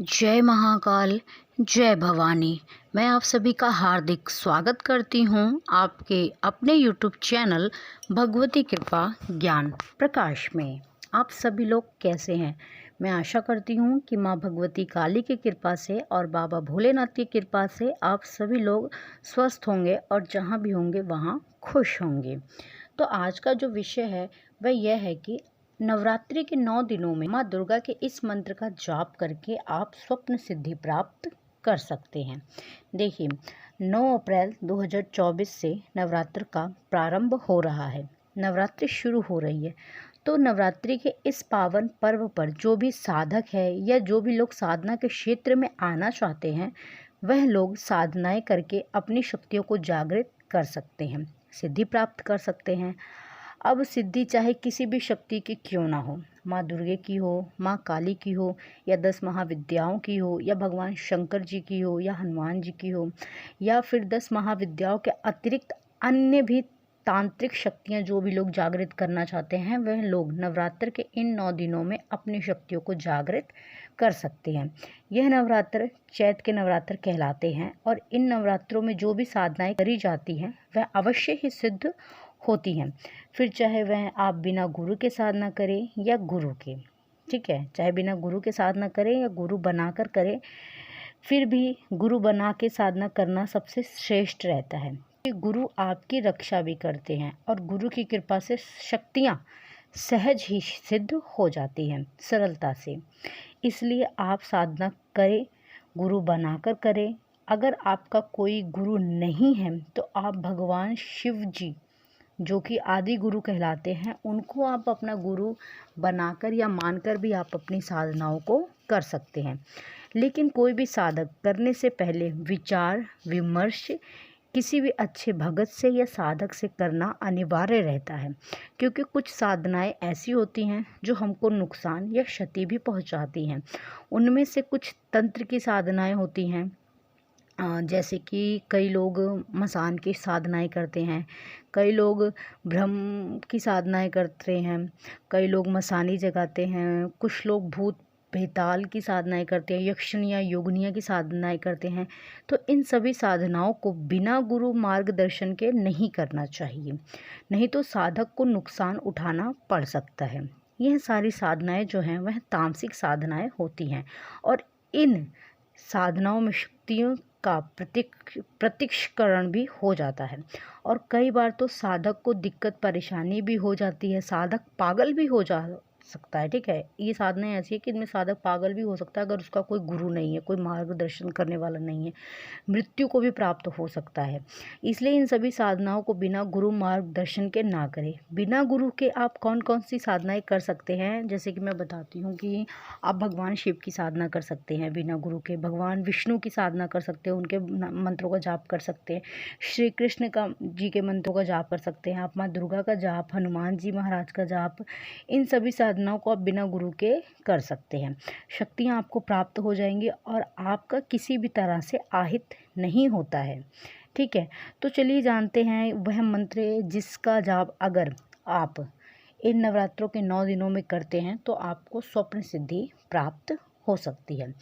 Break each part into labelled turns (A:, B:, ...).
A: जय महाकाल, जय भवानी। मैं आप सभी का हार्दिक स्वागत करती हूँ आपके अपने YouTube चैनल भगवती कृपा ज्ञान प्रकाश में। आप सभी लोग कैसे हैं? मैं आशा करती हूँ कि माँ भगवती काली की कृपा से और बाबा भोलेनाथ की कृपा से आप सभी लोग स्वस्थ होंगे और जहाँ भी होंगे वहाँ खुश होंगे। तो आज का जो विषय है वह यह है कि नवरात्रि के 9 दिनों में माँ दुर्गा के इस मंत्र का जाप करके आप स्वप्न सिद्धि प्राप्त कर सकते हैं। देखिए, 9 अप्रैल 2024 से नवरात्र का प्रारंभ हो रहा है। नवरात्रि शुरू हो रही है। तो नवरात्रि के इस पावन पर्व पर जो भी साधक है या जो भी लोग साधना के क्षेत्र में आना चाहते हैं, वह लोग साधनाएं करके अपनी शक्तियों को जागृत कर सकते हैं, सिद्धि प्राप्त कर सकते हैं। अब सिद्धि चाहे किसी भी शक्ति की क्यों ना हो, माँ दुर्गे की हो, माँ काली की हो, या 10 महाविद्याओं की हो, या भगवान शंकर जी की हो, या हनुमान जी की हो, या फिर 10 महाविद्याओं के अतिरिक्त अन्य भी तांत्रिक शक्तियाँ जो भी लोग जागृत करना चाहते हैं, वह लोग नवरात्र के इन 9 दिनों में अपनी शक्तियों को जागृत कर सकते हैं। यह नवरात्र चैत के नवरात्र कहलाते हैं और इन नवरात्रों में जो भी साधनाएं करी जाती हैं वह अवश्य ही सिद्ध होती हैं। फिर चाहे वह आप बिना गुरु के साधना करें या गुरु के, ठीक है, चाहे बिना गुरु के साधना करें या गुरु बनाकर करें, फिर भी गुरु बना के साधना करना सबसे श्रेष्ठ रहता है कि गुरु आपकी रक्षा भी करते हैं और गुरु की कृपा से शक्तियाँ सहज ही सिद्ध हो जाती हैं सरलता से। इसलिए आप साधना करें, गुरु बनाकर करें। अगर आपका कोई गुरु नहीं है तो आप भगवान शिव जी जो कि आदि गुरु कहलाते हैं, उनको आप अपना गुरु बनाकर या मानकर भी आप अपनी साधनाओं को कर सकते हैं। लेकिन कोई भी साधक करने से पहले विचार विमर्श किसी भी अच्छे भगत से या साधक से करना अनिवार्य रहता है, क्योंकि कुछ साधनाएं ऐसी होती हैं जो हमको नुकसान या क्षति भी पहुंचाती हैं। उनमें से कुछ तंत्र की साधनाएं होती हैं, जैसे कि कई लोग मसान की साधनाएं करते हैं, कई लोग ब्रह्म की साधनाएं करते हैं, कई लोग मसानी जगाते हैं, कुछ लोग भूत बेताल की साधनाएं करते हैं, यक्षिणियाँ योगिनियाँ की साधनाएं करते हैं। तो इन सभी साधनाओं को बिना गुरु मार्गदर्शन के नहीं करना चाहिए, नहीं तो साधक को नुकसान उठाना पड़ सकता है। यह सारी साधनाएं जो हैं वह तामसिक साधनाएं होती हैं और इन साधनाओं में शक्तियों का प्रत्यक्षकरण भी हो जाता है और कई बार तो साधक को दिक्कत परेशानी भी हो जाती है, साधक पागल भी हो जा सकता है। ठीक है, ये साधनाएं ऐसी है कि इनमें साधक पागल भी हो सकता है अगर उसका कोई गुरु नहीं है, कोई मार्गदर्शन करने वाला नहीं है, मृत्यु को भी प्राप्त हो सकता है। इसलिए इन सभी साधनाओं को बिना गुरु मार्गदर्शन के ना करें। बिना गुरु के आप कौन कौन सी साधनाएं कर सकते हैं, जैसे कि मैं बताती हूँ कि आप भगवान शिव की साधना कर सकते हैं बिना गुरु के, भगवान विष्णु की साधना कर सकते हैं, उनके मंत्रों का जाप कर सकते हैं, श्री कृष्ण का जी के मंत्रों का जाप कर सकते हैं, आप माँ दुर्गा का जाप, हनुमान जी महाराज का जाप, इन सभी साधनाओं को आप बिना गुरु के कर सकते हैं। शक्तियाँ आपको प्राप्त हो जाएंगी और आपका किसी भी तरह से आहित नहीं होता है। ठीक है, तो चलिए जानते हैं वह मंत्र जिसका जाप अगर आप इन नवरात्रों के 9 दिनों में करते हैं तो आपको स्वप्न सिद्धि प्राप्त हो सकती है।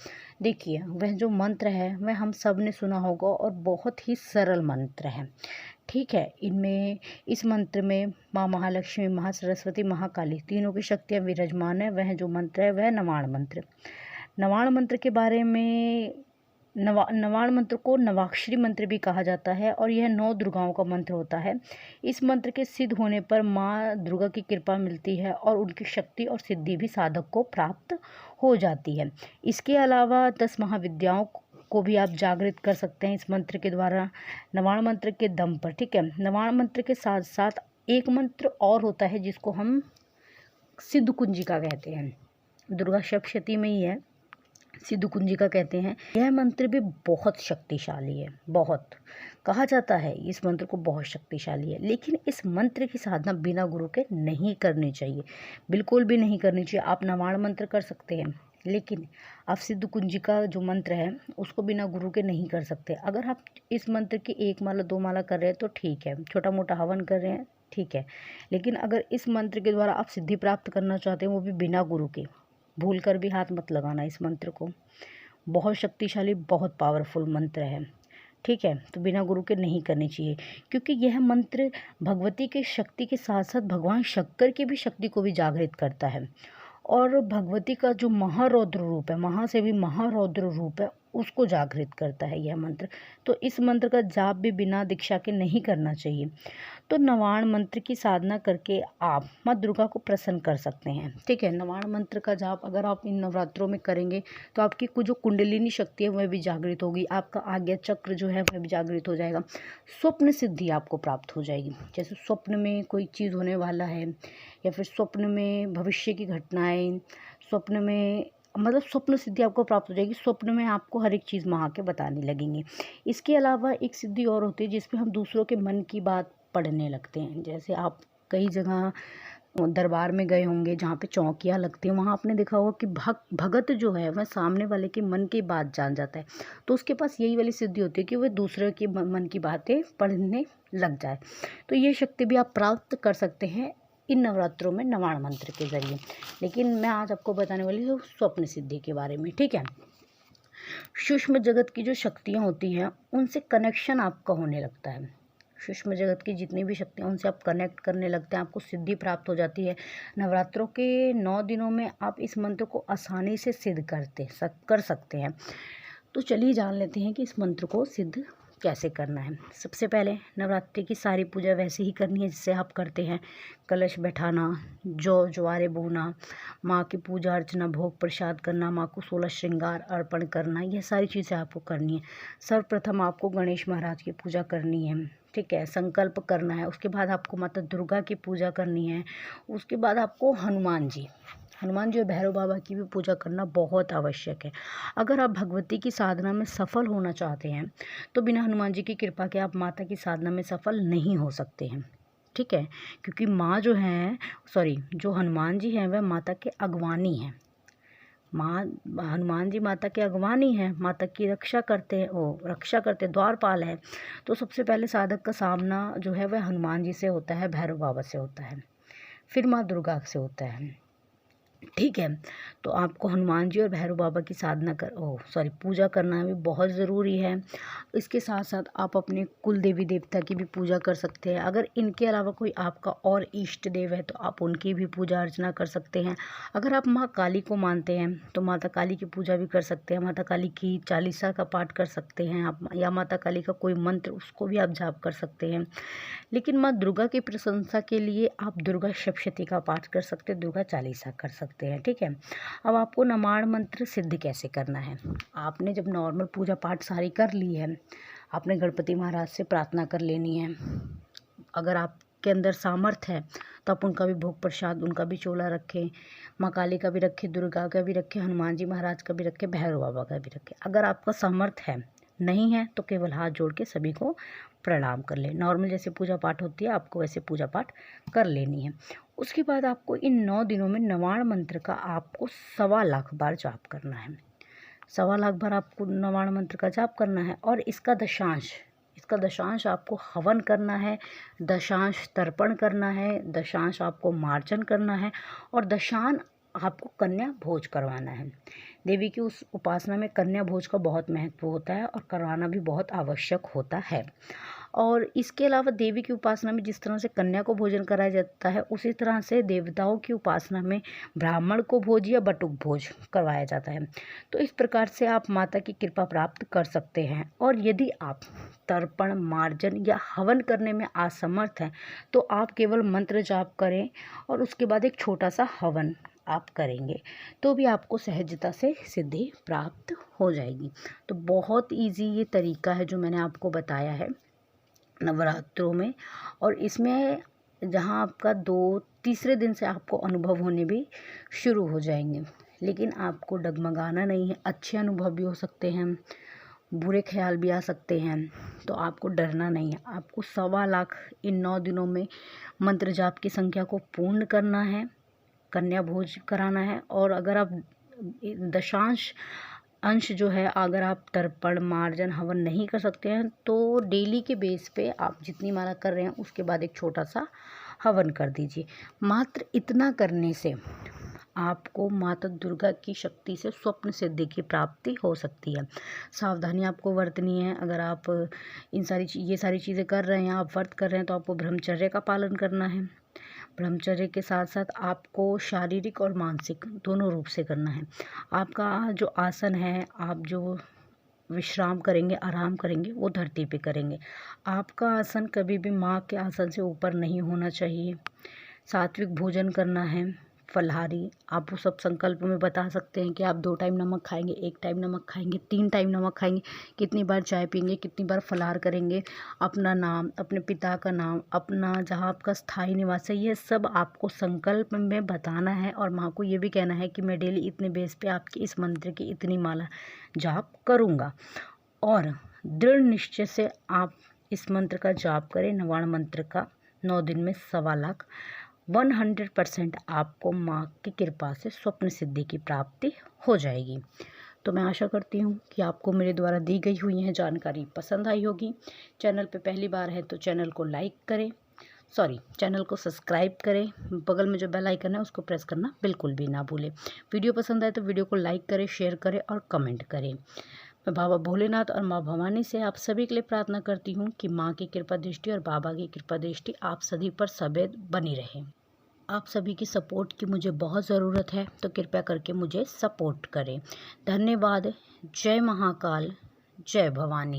A: देखिए, वह जो मंत्र है वह हम सब ने सुना होगा और बहुत ही सरल मंत्र है। ठीक है, इस मंत्र में माँ महालक्ष्मी, महासरस्वती, महाकाली तीनों की शक्तियाँ विराजमान है। वह जो मंत्र है वह नवाण मंत्र। नवाण मंत्र के बारे में नवाण मंत्र को नवाक्षरी मंत्र भी कहा जाता है और यह 9 दुर्गाओं का मंत्र होता है। इस मंत्र के सिद्ध होने पर माँ दुर्गा की कृपा मिलती है और उनकी शक्ति और सिद्धि भी साधक को प्राप्त हो जाती है। इसके अलावा 10 महाविद्याओं को भी आप जागृत कर सकते हैं इस मंत्र के द्वारा, नवाण मंत्र के दम पर। ठीक है, नवाण मंत्र के साथ साथ एक मंत्र और होता है जिसको हम सिद्ध कुंजिका कहते हैं, दुर्गा सप्तशती में ही है, सिद्ध कुंजिका कहते हैं। यह मंत्र भी बहुत शक्तिशाली है, बहुत कहा जाता है इस मंत्र को बहुत शक्तिशाली है। लेकिन इस मंत्र की साधना बिना गुरु के नहीं करनी चाहिए, बिल्कुल भी नहीं करनी चाहिए। आप नवाण मंत्र कर सकते हैं लेकिन आप सिद्ध कुंजिका जो मंत्र है उसको बिना गुरु के नहीं कर सकते। अगर आप इस मंत्र की 1 माला 2 माला कर रहे हैं तो ठीक है, छोटा मोटा हवन कर रहे हैं ठीक है, लेकिन अगर इस मंत्र के द्वारा आप सिद्धि प्राप्त करना चाहते हैं वो भी बिना गुरु के, भूल कर भी हाथ मत लगाना इस मंत्र को, बहुत शक्तिशाली, बहुत पावरफुल मंत्र है। ठीक है, तो बिना गुरु के नहीं करनी चाहिए, क्योंकि यह मंत्र भगवती के शक्ति के साथ साथ भगवान शंकर की भी शक्ति को भी जागृत करता है। और भगवती का जो महारौद्र रूप है, महा से भी महारौद्र रूप है, उसको जागृत करता है यह मंत्र। तो इस मंत्र का जाप भी बिना दीक्षा के नहीं करना चाहिए। तो नवाण मंत्र की साधना करके आप माँ दुर्गा को प्रसन्न कर सकते हैं। ठीक है, नवाण मंत्र का जाप अगर आप इन नवरात्रों में करेंगे तो आपकी जो कुंडलिनी शक्ति है वह भी जागृत होगी, आपका आज्ञा चक्र जो है वह भी जागृत हो जाएगा, स्वप्न सिद्धि आपको प्राप्त हो जाएगी। जैसे स्वप्न में कोई चीज़ होने वाला है, या फिर स्वप्न में भविष्य की घटनाएं, स्वप्न में मतलब स्वप्न सिद्धि आपको प्राप्त हो जाएगी। स्वप्न में आपको हर एक चीज़ वहाँ के बताने लगेंगे। इसके अलावा एक सिद्धि और होती है जिसमें हम दूसरों के मन की बात पढ़ने लगते हैं। जैसे आप कई जगह दरबार में गए होंगे जहाँ पे चौकियाँ लगती हैं, वहाँ आपने देखा होगा कि भगत जो है वह सामने वाले के मन की बात जान जाता है। तो उसके पास यही वाली सिद्धि होती है कि वह दूसरे के मन की बातें पढ़ने लग जाए। तो ये शक्ति भी आप प्राप्त कर सकते हैं इन नवरात्रों में नवाण मंत्र के ज़रिए। लेकिन मैं आज आपको बताने वाली हूँ स्वप्न सिद्धि के बारे में। ठीक है, सूक्ष्म जगत की जो शक्तियाँ होती हैं उनसे कनेक्शन आपका होने लगता है। सूक्ष्म जगत की जितनी भी शक्तियाँ उनसे आप कनेक्ट करने लगते हैं, आपको सिद्धि प्राप्त हो जाती है। नवरात्रों के 9 दिनों में आप इस मंत्र को आसानी से सिद्ध कर सकते हैं। तो चलिए जान लेते हैं कि इस मंत्र को सिद्ध कैसे करना है। सबसे पहले नवरात्रि की सारी पूजा वैसे ही करनी है जिससे आप करते हैं। कलश बैठाना, ज्वारे बोना, माँ की पूजा अर्चना, भोग प्रसाद करना, माँ को 16 श्रृंगार अर्पण करना, यह सारी चीज़ें आपको करनी है। सर्वप्रथम आपको गणेश महाराज की पूजा करनी है। ठीक है, संकल्प करना है। उसके बाद आपको माता दुर्गा की पूजा करनी है। उसके बाद आपको हनुमान जी और भैरव बाबा की भी पूजा करना बहुत आवश्यक है। अगर आप भगवती की साधना में सफल होना चाहते हैं तो बिना हनुमान जी की कृपा के आप माता की साधना में सफल नहीं हो सकते हैं। ठीक है, क्योंकि माँ जो हनुमान जी हैं वह माता के अगवानी हैं। हनुमान जी माता के अगवानी हैं, माता की रक्षा करते द्वारपाल है। तो सबसे पहले साधक का सामना जो है वह हनुमान जी से होता है, भैरव बाबा से होता है, फिर माँ दुर्गा से होता है। ठीक है, तो आपको हनुमान जी और भैरव बाबा की पूजा करना भी बहुत ज़रूरी है। इसके साथ साथ आप अपने कुल देवी देवता की भी पूजा कर सकते हैं। अगर इनके अलावा कोई आपका और इष्ट देव है तो आप उनकी भी पूजा अर्चना कर सकते हैं। अगर आप माँ काली को मानते हैं तो माता काली की पूजा भी कर सकते हैं। माता काली की चालीसा का पाठ कर सकते हैं आप, या माता काली का कोई मंत्र उसको भी आप जाप कर सकते हैं। लेकिन माँ दुर्गा की प्रशंसा के लिए आप दुर्गा सप्तशती का पाठ कर सकते हैं, दुर्गा चालीसा कर सकते हैं। ठीक है, अब आपको नवाण मंत्र सिद्ध कैसे करना है। आपने जब नॉर्मल पूजा पाठ सारी कर ली है, आपने गणपति महाराज से प्रार्थना कर लेनी है। अगर आपके अंदर सामर्थ्य है तो आप उनका भी भोग प्रसाद, उनका भी चोला रखें, माँ काली का भी रखें, दुर्गा का भी रखें, हनुमान जी महाराज का भी रखें, भैरव बाबा का भी रखें। अगर आपका सामर्थ्य है, नहीं है तो केवल हाथ जोड़ के सभी को प्रणाम कर ले। नॉर्मल जैसे पूजा पाठ होती है आपको वैसे पूजा पाठ कर लेनी है। उसके बाद आपको इन 9 दिनों में नवाण मंत्र का आपको 1.25 लाख बार जाप करना है। 1.25 लाख बार आपको नवाण मंत्र का जाप करना है। और इसका दशांश आपको हवन करना है, दशांश तर्पण करना है, दशांश आपको मार्जन करना है, और दशांश आपको कन्या भोज करवाना है। देवी की उस उपासना में कन्या भोज का बहुत महत्व होता है और करवाना भी बहुत आवश्यक होता है। और इसके अलावा देवी की उपासना में जिस तरह से कन्या को भोजन कराया जाता है, उसी तरह से देवताओं की उपासना में ब्राह्मण को भोज या बटुक भोज करवाया जाता है। तो इस प्रकार से आप माता की कृपा प्राप्त कर सकते हैं। और यदि आप तर्पण, मार्जन या हवन करने में असमर्थ हैं तो आप केवल मंत्र जाप करें और उसके बाद एक छोटा सा हवन आप करेंगे तो भी आपको सहजता से सिद्धि प्राप्त हो जाएगी। तो बहुत इजी ये तरीका है जो मैंने आपको बताया है नवरात्रों में। और इसमें जहाँ आपका 2-3 दिन से आपको अनुभव होने भी शुरू हो जाएंगे, लेकिन आपको डगमगाना नहीं है। अच्छे अनुभव भी हो सकते हैं, बुरे ख्याल भी आ सकते हैं, तो आपको डरना नहीं है। आपको 1.25 लाख इन 9 दिनों में मंत्र जाप की संख्या को पूर्ण करना है, कन्या भोज कराना है। और अगर आप दशांश अंश जो है, अगर आप तर्पण, मार्जन, हवन नहीं कर सकते हैं तो डेली के बेस पे आप जितनी माला कर रहे हैं उसके बाद एक छोटा सा हवन कर दीजिए। मात्र इतना करने से आपको माता दुर्गा की शक्ति से स्वप्न सिद्धि की प्राप्ति हो सकती है। सावधानी आपको बरतनी है। अगर आप ये सारी चीज़ें कर रहे हैं, आप व्रत कर रहे हैं, तो आपको ब्रह्मचर्य का पालन करना है। ब्रह्मचर्य के साथ साथ आपको शारीरिक और मानसिक दोनों रूप से करना है। आपका जो आसन है, आप जो विश्राम करेंगे, आराम करेंगे, वो धरती पे करेंगे। आपका आसन कभी भी माँ के आसन से ऊपर नहीं होना चाहिए। सात्विक भोजन करना है, फलाहारी। आप वो सब संकल्प में बता सकते हैं कि आप 2 टाइम नमक खाएंगे, 1 टाइम नमक खाएंगे, 3 टाइम नमक खाएंगे, कितनी बार चाय पीएंगे, कितनी बार फलाहार करेंगे, अपना नाम, अपने पिता का नाम, अपना जहाँ आपका स्थायी निवास है, ये सब आपको संकल्प में बताना है। और माँ को ये भी कहना है कि मैं डेली इतने बेस पे आपकी इस मंत्र की इतनी माला जाप करूँगा। और दृढ़ निश्चय से आप इस मंत्र का जाप करें, नवाण मंत्र का 9 दिन में 1.25 लाख। 100% आपको माँ की कृपा से स्वप्न सिद्धि की प्राप्ति हो जाएगी। तो मैं आशा करती हूँ कि आपको मेरे द्वारा दी गई हुई यह जानकारी पसंद आई होगी। चैनल पे पहली बार है तो चैनल को लाइक करें, चैनल को सब्सक्राइब करें। बगल में जो बेल आइकन है उसको प्रेस करना बिल्कुल भी ना भूलें। वीडियो पसंद आए तो वीडियो को लाइक करें, शेयर करें और कमेंट करें। मैं बाबा भोलेनाथ और माँ भवानी से आप सभी के लिए प्रार्थना करती हूँ कि माँ की कृपा दृष्टि और बाबा की कृपा दृष्टि आप सभी पर सदैव बनी रहे। आप सभी की सपोर्ट की मुझे बहुत ज़रूरत है, तो कृपया करके मुझे सपोर्ट करें। धन्यवाद। जय महाकाल, जय भवानी।